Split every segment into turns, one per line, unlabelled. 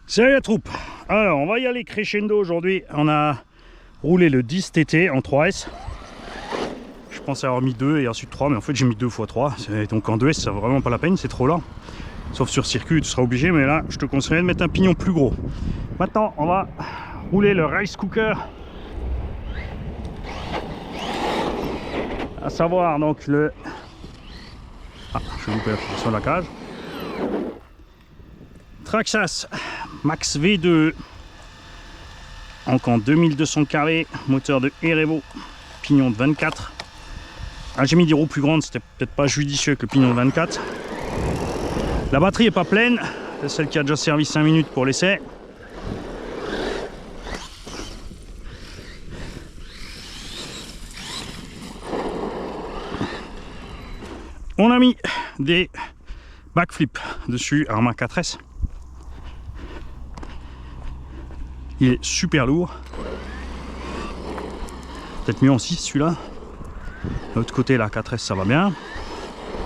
Salut la troupe. Alors on va y aller crescendo aujourd'hui. On a roulé le 10 TT en 3S. Je pensais avoir mis 2 et ensuite 3, mais en fait j'ai mis 2 x 3. Donc en 2S ça vaut vraiment pas la peine, c'est trop lent. Sauf sur circuit tu seras obligé, mais là je te conseillerais de mettre un pignon plus gros. Maintenant on va rouler le rice cooker. À savoir donc le... Ah, je vais louper la position de la cage. Traxxas Max V2, donc en 2200 carrés, moteur de Erevo, pignon de 24. Ah, j'ai mis des roues plus grandes, c'était peut-être pas judicieux avec le pignon de 24. La batterie est pas pleine, c'est celle qui a déjà servi 5 minutes pour l'essai. On a mis des backflips dessus, Arma 4S. Il est super lourd. Peut-être mieux en 6 celui-là. De l'autre côté, la 4S, ça va bien.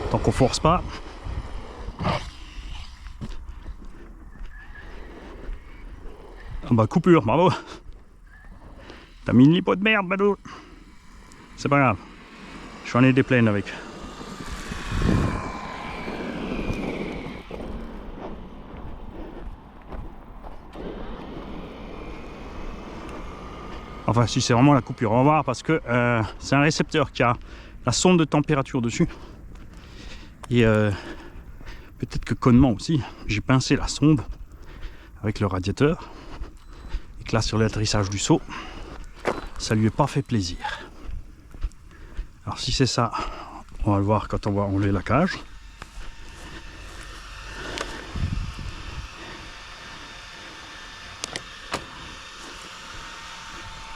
Tant qu'on force pas. Ah bah coupure, bravo. T'as mis une lipo de merde, Badou. C'est pas grave. J'en ai des pleines avec. Enfin, si c'est vraiment la coupure, on va voir parce que c'est un récepteur qui a la sonde de température dessus. Et peut-être que connement aussi, j'ai pincé la sonde avec le radiateur. Et que là, sur l'atterrissage du saut, ça lui est pas fait plaisir. Alors, si c'est ça, on va le voir quand on va enlever la cage.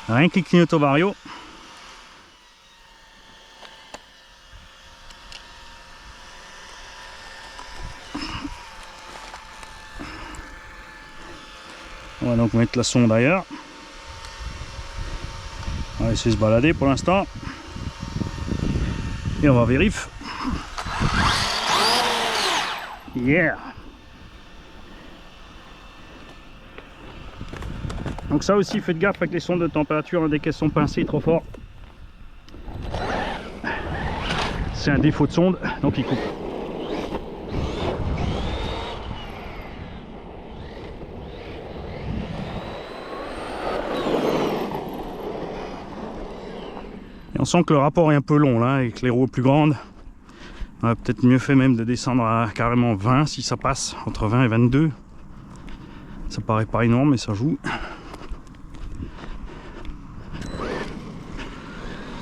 Rien que les clignotant vario. On va donc mettre la sonde ailleurs. On va essayer de se balader pour l'instant. Et on va vérifier. Yeah! Donc ça aussi, faites gaffe avec les sondes de température, hein, dès qu'elles sont pincées trop fort. C'est un défaut de sonde, donc il coupe. Et on sent que le rapport est un peu long là, avec les roues plus grandes. On a peut-être mieux fait même de descendre à carrément 20 si ça passe, entre 20 et 22. Ça paraît pas énorme mais ça joue.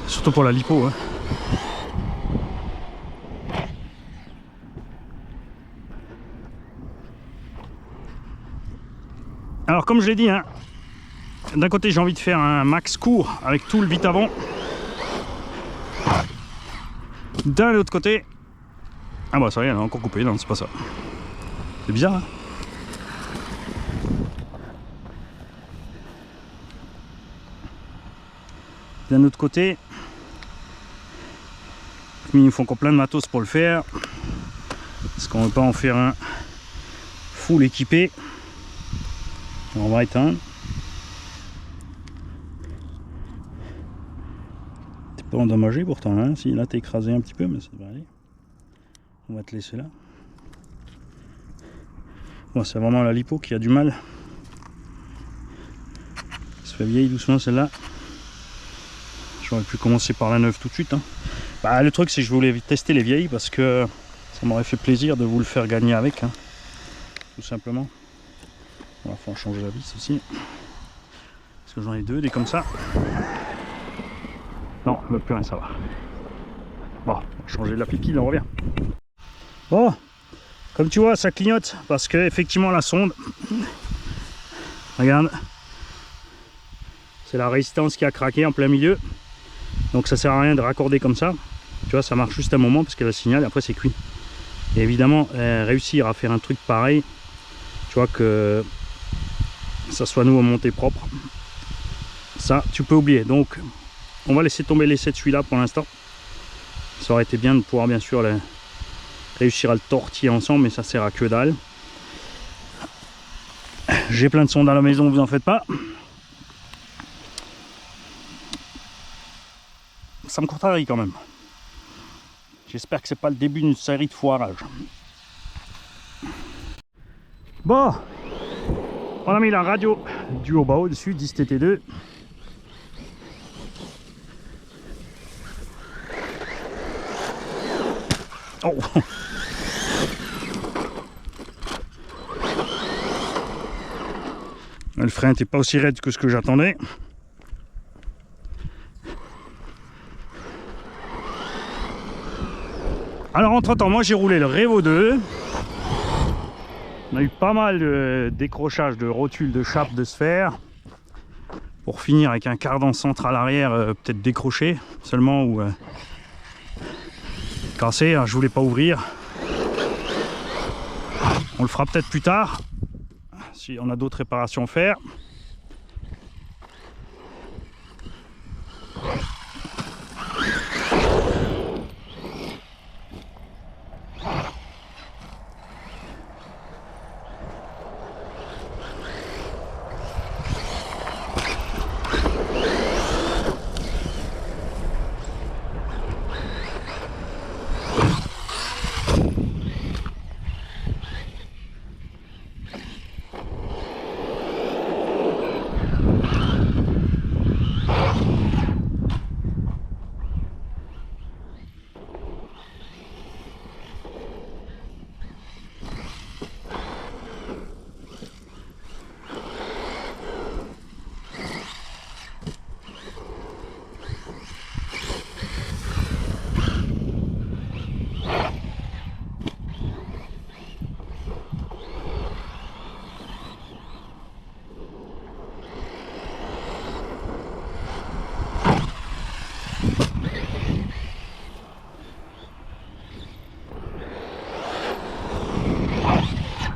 Surtout pour la lipo. Hein. Alors comme je l'ai dit, hein, d'un côté j'ai envie de faire un max court avec tout le vite avant. D'un autre côté... Ah bah ça y est, elle a encore coupé, non c'est pas ça. C'est bizarre hein. D'un autre côté... Il faut encore plein de matos pour le faire. Parce qu'on ne veut pas en faire un full équipé. On va éteindre. T'es pas endommagé pourtant, hein? Si là t'es écrasé un petit peu, mais ça va aller. On va te laisser là. Bon, c'est vraiment la lipo qui a du mal. Elle se fait vieille doucement celle-là. J'aurais pu commencer par la neuve tout de suite. Hein. Bah, le truc c'est que je voulais tester les vieilles parce que ça m'aurait fait plaisir de vous le faire gagner avec. Hein. Tout simplement. On va falloir changer la vis aussi. Parce que j'en ai deux, des comme ça. Non, il ne veut plus rien savoir. Bon, on va changer la pipille, on revient. Bon, comme tu vois, ça clignote parce que effectivement la sonde, regarde, c'est la résistance qui a craqué en plein milieu. Donc ça sert à rien de raccorder comme ça. Tu vois, ça marche juste un moment parce qu'elle a le signal et après c'est cuit. Et évidemment, réussir à faire un truc pareil, tu vois que ça soit nous à monter propre, ça tu peux oublier. Donc on va laisser tomber l'essai de celui-là pour l'instant. Ça aurait été bien de pouvoir bien sûr réussir à le tortiller ensemble, mais ça sert à que dalle. J'ai plein de sondes à la maison, vous en faites pas. Ça me contrarie quand même. J'espère que c'est pas le début d'une série de foirage. Bon, on a mis la radio du haut bas au-dessus, 10 TT2. Oh. Le frein n'était pas aussi raide que ce que j'attendais. Alors entre-temps, moi j'ai roulé le Revo 2. On a eu pas mal de décrochage de rotules, de chapes, de sphères. Pour finir avec un cardan central arrière peut-être décroché seulement ou cassé, hein, je voulais pas ouvrir. On le fera peut-être plus tard si on a d'autres réparations à faire.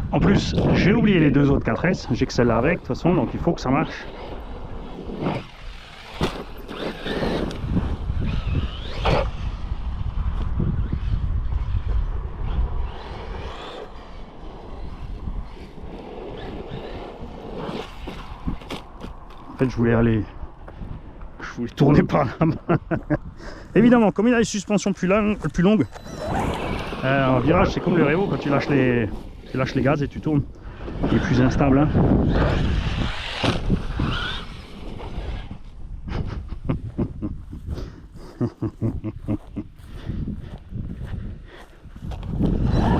En plus, j'ai oublié les deux autres 4S, j'ai que celle-là avec, de toute façon, donc il faut que ça marche. En fait, je voulais tourner par là. Évidemment, comme il a les suspensions plus longues, en virage, c'est comme le Revo, quand tu lâches les gaz et tu tournes, il est plus instable. Hein.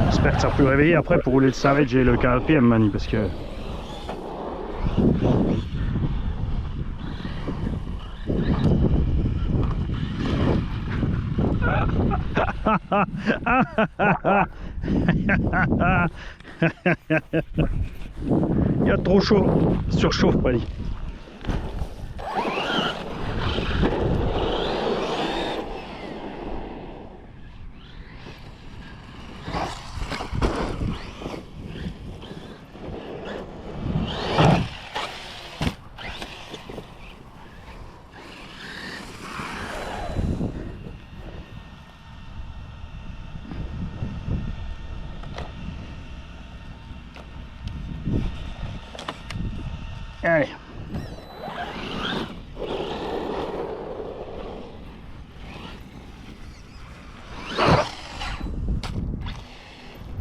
J'espère que ça peut réveiller après pour rouler le Savage et le KLPM Mani, parce que il y a trop chaud, surchauffe pas dit. Allez.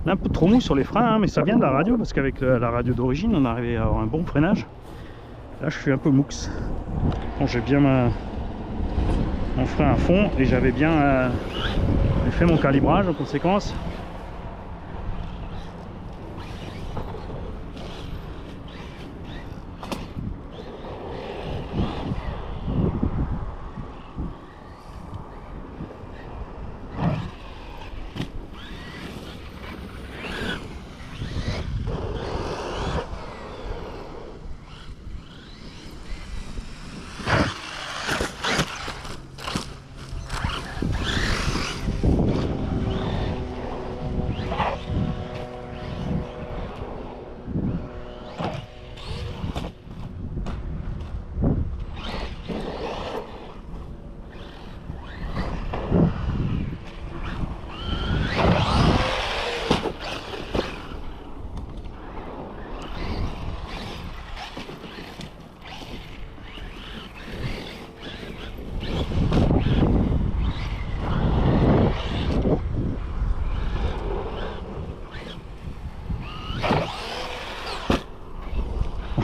On a un peu trop mou sur les freins, hein, mais ça vient de la radio, parce qu'avec la radio d'origine, on arrivait à avoir un bon freinage. Là, je suis un peu moux. Bon, j'ai bien mon frein à fond et j'avais bien fait mon calibrage en conséquence.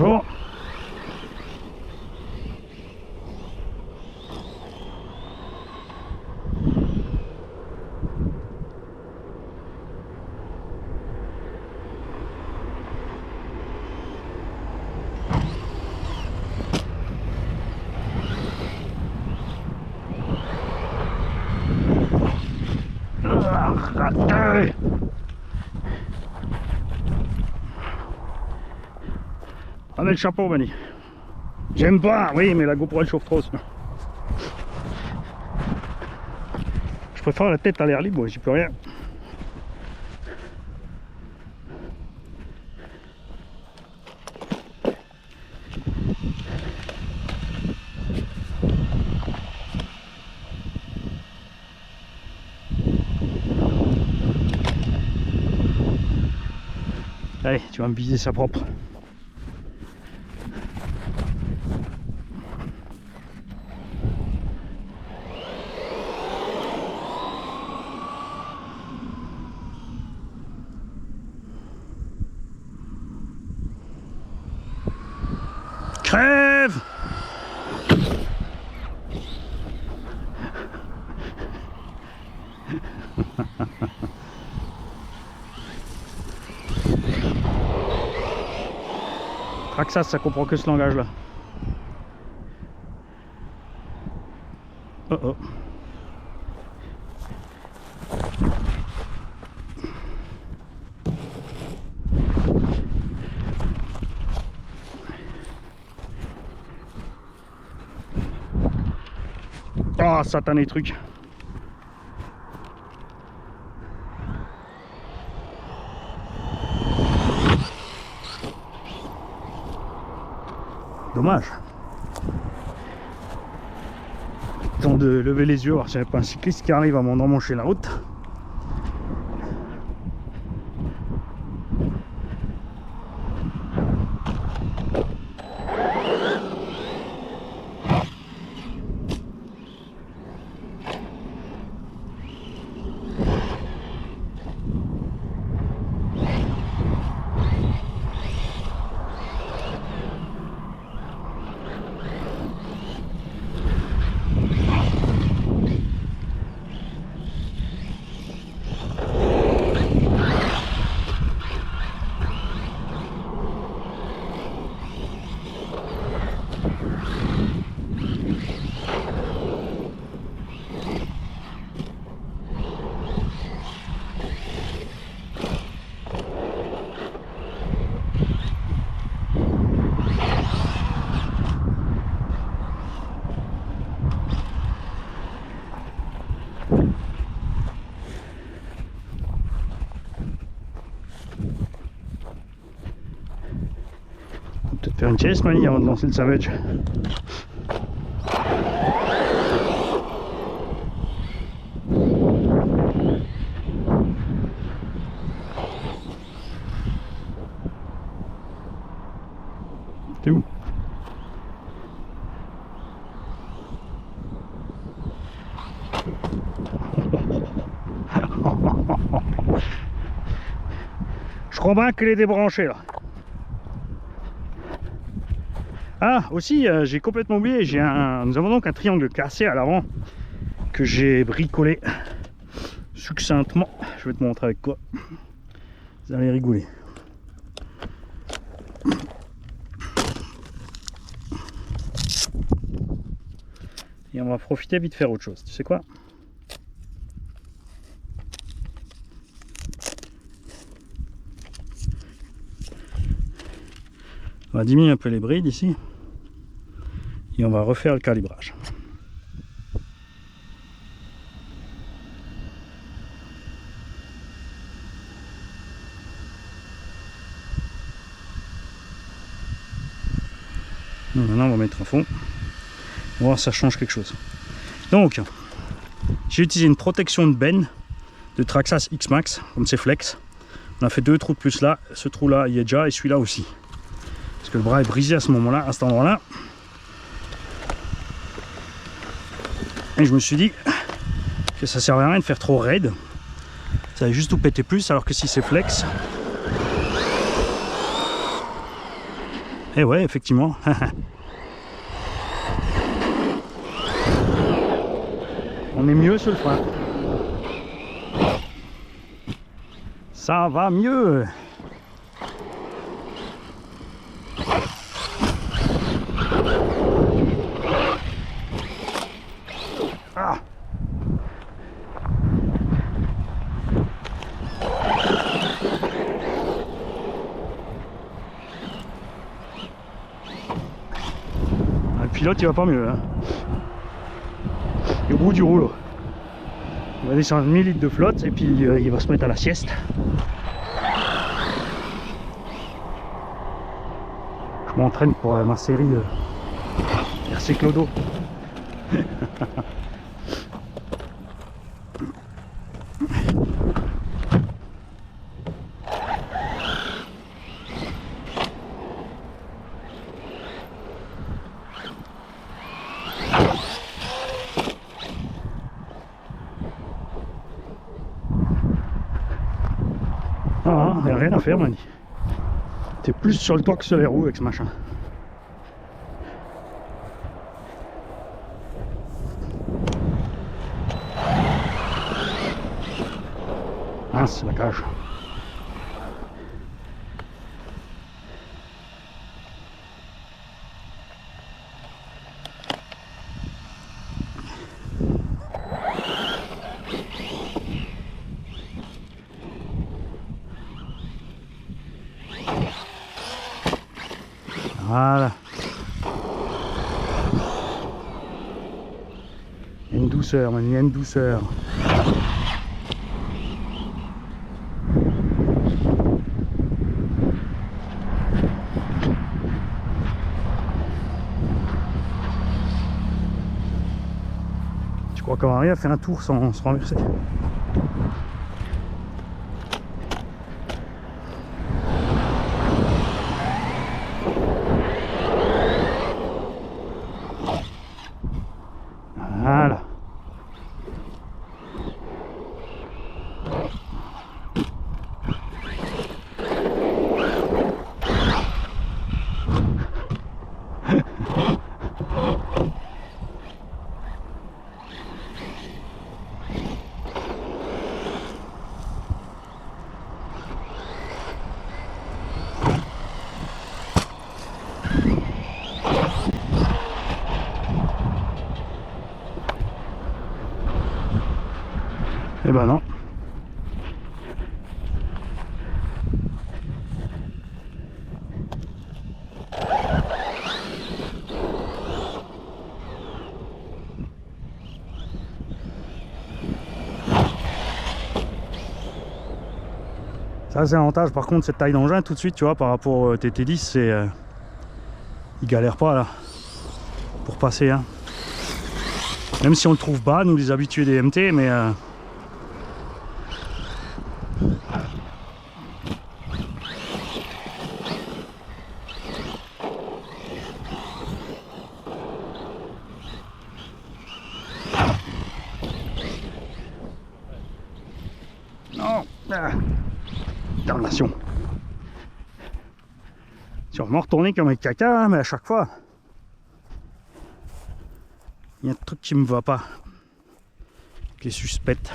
bonjour. Raté. Prenez le chapeau, Benny. J'aime pas, oui, mais la GoPro elle chauffe trop. Je préfère la tête à l'air libre, j'y peux rien. Allez, tu vas me viser ça propre. Crève! Traxxas, ça comprend que ce langage là. Oh oh. Oh, satané truc. Dommage. Temps de lever les yeux, voir s'il n'y a pas un cycliste qui arrive à m'emmancher la route. Peut-être faire une sieste, Mani, avant de lancer le Savage. T'es où? Je crois bien qu'elle est débranchée là. Ah, aussi, j'ai complètement oublié, nous avons donc un triangle cassé à l'avant que j'ai bricolé succinctement. Je vais te montrer avec quoi. Vous allez rigoler. Et on va profiter vite de faire autre chose. Tu sais quoi? On va diminuer un peu les brides ici. Et on va refaire le calibrage. Maintenant on va mettre à fond. On va voir si ça change quelque chose. Donc j'ai utilisé une protection de benne de Traxxas X-Max, comme c'est flex. On a fait 2 trous de plus là. Ce trou là il est déjà, et celui-là aussi. Parce que le bras est brisé à ce moment-là, à cet endroit-là. Et je me suis dit que ça servait à rien de faire trop raide. Ça allait juste tout péter plus, alors que si c'est flex, Et ouais, effectivement. On est mieux sur le frein. Ça va mieux. Ah. Le pilote il va pas mieux hein. Et au bout du rouleau. Il va descendre 1000 litres de flotte et puis il va se mettre à la sieste. Je m'entraîne pour ma série RC Clodo. Ah, il n'y a rien à faire, Mani. T'es plus sur le toit que sur les roues avec ce machin. Ah, c'est la cage. Voilà. Il y a une douceur, Manu, il y a une douceur. Je crois qu'on arrive à faire un tour sans se renverser. Voilà. Eh ben non. Ça c'est l'avantage par contre cette taille d'engin tout de suite tu vois par rapport au TT10 c'est il galère pas là pour passer hein. Même si on le trouve bas nous les habitués des MT mais non damnation. Sûrement retourner comme un caca, mais à chaque fois, il y a un truc qui me va pas, qui est suspecte.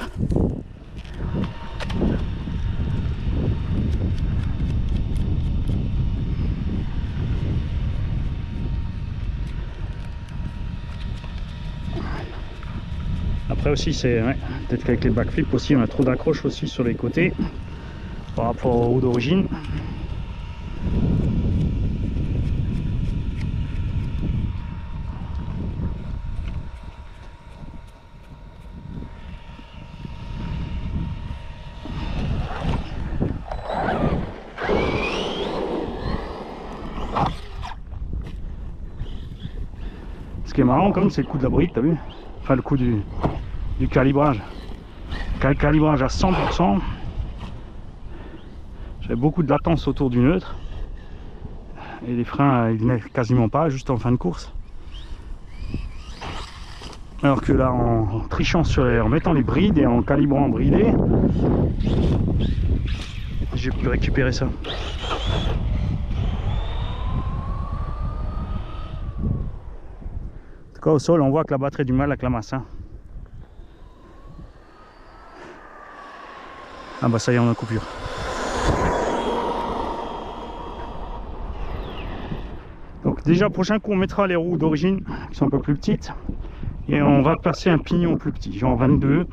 Après aussi, c'est ouais, peut-être qu'avec les backflips aussi, on a trop d'accroche aussi sur les côtés par rapport aux roues d'origine. Ce qui est marrant comme c'est le coup de la bride, t'as vu? Enfin le coup du calibrage. Calibrage à 100%. J'avais beaucoup de latence autour du neutre. Et les freins ils venaient quasiment pas, juste en fin de course. Alors que là en trichant en mettant les brides et en calibrant bridé, j'ai pu récupérer ça. cas, au sol, on voit que la batterie a du mal avec la masse. Hein. Ah bah ça y est, on a coupure. Donc déjà, prochain coup, on mettra les roues d'origine, qui sont un peu plus petites. Et on va passer un pignon plus petit, genre 22.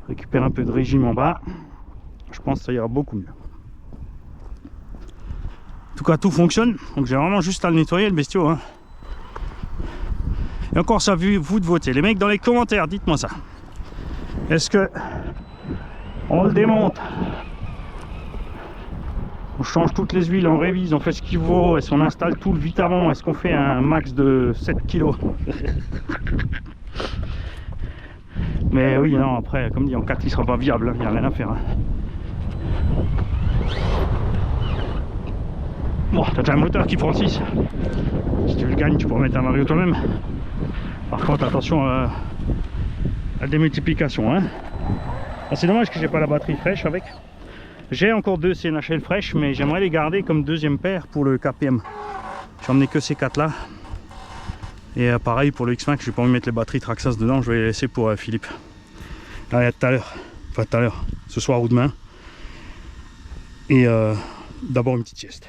Récupère un peu de régime en bas. Je pense que ça ira beaucoup mieux. En tout cas, tout fonctionne. Donc j'ai vraiment juste à le nettoyer, le bestiau. Hein. Et encore ça, vous de voter. Les mecs, dans les commentaires, dites-moi ça. Est-ce que on le démonte, on change toutes les huiles, on révise, on fait ce qu'il vaut, est-ce qu'on installe tout le vite avant, est-ce qu'on fait un max de 7 kg? Mais oui, non, après, comme dit, en 4 il sera pas viable, il n'y a rien à faire. Hein. Bon, t'as déjà un moteur qui prend 6. Si tu le gagnes, tu pourras mettre un Mario toi-même. Par contre, attention à la démultiplication. Hein. Ah, c'est dommage que j'ai pas la batterie fraîche avec. J'ai encore 2 CNHL fraîches, mais j'aimerais les garder comme deuxième paire pour le KPM. J'ai emmené que ces 4 là. Et pareil pour le X5, j'ai pas envie de mettre les batteries Traxxas dedans, je vais les laisser pour Philippe. Allez, à tout à l'heure. Enfin, tout à l'heure, ce soir ou demain. Et d'abord une petite sieste.